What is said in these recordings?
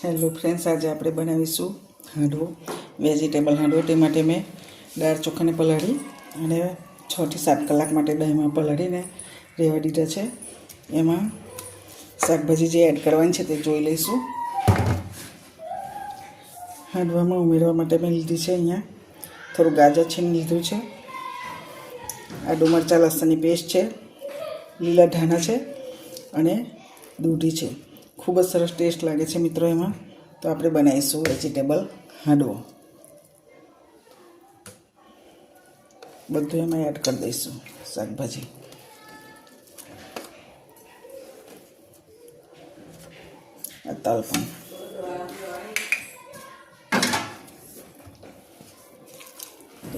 Hello friends, આજે આપણે બનાવીશું હાંડવો, વેજીટેબલ હાંડવો. તે માટે મેં દાળ ચોખાને પલાળી અને 6 થી 7 કલાક માટે દહીંમાં પલાળીને રહેવા દીધા છે. એમાં શાકભાજી જે એડ કરવાની છે તે જોઈ લઈશું. હાંડવામાં ઉમેરવા માટે મેં લીધી છે અહીંયા થોડું ગાજર છીણી લીધું છે, આદુ મરચાં લસણની પેસ્ટ છે, લીલા ધાણા છે અને દૂધી છે. ખૂબ જ સરસ ટેસ્ટ લાગે છે મિત્રો એમાં. તો આપણે બનાવીશું વેજીટેબલ હાંડવો. બધું એમાં એડ કરી દઈશું શાકભાજી. આ તલ પણ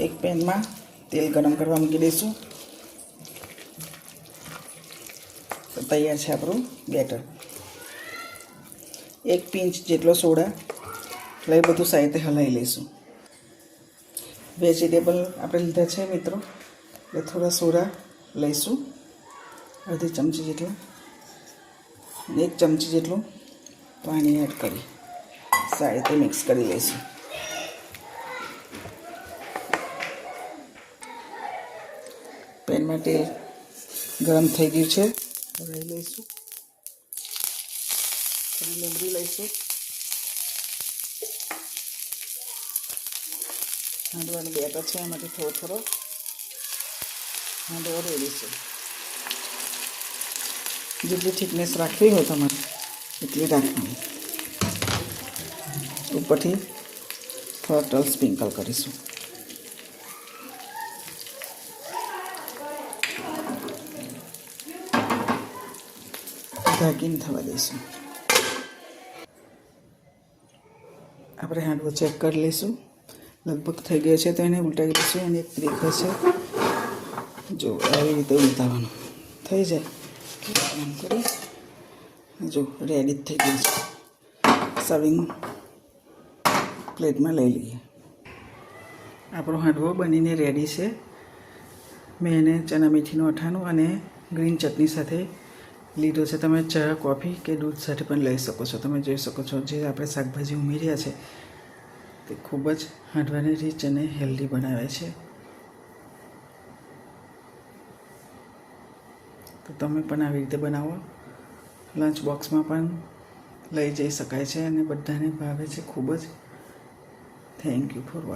એક પેનમાં તેલ ગરમ કરવા મૂકી દઈશું. તો તૈયાર છે આપણું બેટર. 1 પિંચ જેટલો સોડા લઈ બધું સાઈડે હલાવી લઈશું. વેજીટેબલ આપણે લીધા છે મિત્રો, એટલે થોડા સોડા લઈશું, અડધી ચમચી જેટલા, 1 ચમચી જેટલું પાણી એડ કરી સાઈડે મિક્સ કરી લઈશું. પેનમાં તેલ ગરમ થઈ ગયું છે, ભરાઈ લઈશું. થોડી લીમડી લઈશું. હાંડવાનું બેટર છે એમાંથી થોડો હાંડવો રેડીશું. જેટલી થિકનેસ રાખવી હોય તમારે એટલી રાખવાની. ઉપરથી થોડા તલ સ્પ્રિંકલ કરીશું. ઢાંકીને થવા દઈશું. આપણે હાંડવો ચેક કરી લઈશું. લગભગ થઈ ગયો છે તો એને ઉલટાવી દઈશું. અને એક ટ્રીક હશે, જો આવી રીતે ઉલટાવવાનું થઈ જાય આમ કરી, જો રેડી જ થઈ ગયું છે. સર્વિંગ પ્લેટમાં લઈ લઈએ. આપણો હાંડવો બનીને રેડી છે. મેં એને ચણા મેથીનું અથાણું અને ગ્રીન ચટણી સાથે લીધો છે. તમે ચા, કોફી કે દૂધ સાથે પણ લઈ શકો છો. તમે જોઈ શકો છો જે આપણે શાકભાજી ઉમેર્યા છે તે ખૂબ જ હાંડવાને રીચ અને હેલ્ધી બનાવે છે. તો તમે પણ આવી રીતે બનાવો. લંચ બોક્સમાં પણ લઈ જઈ શકાય છે અને બધાને ભાવે છે ખૂબ જ. Thank you for watching.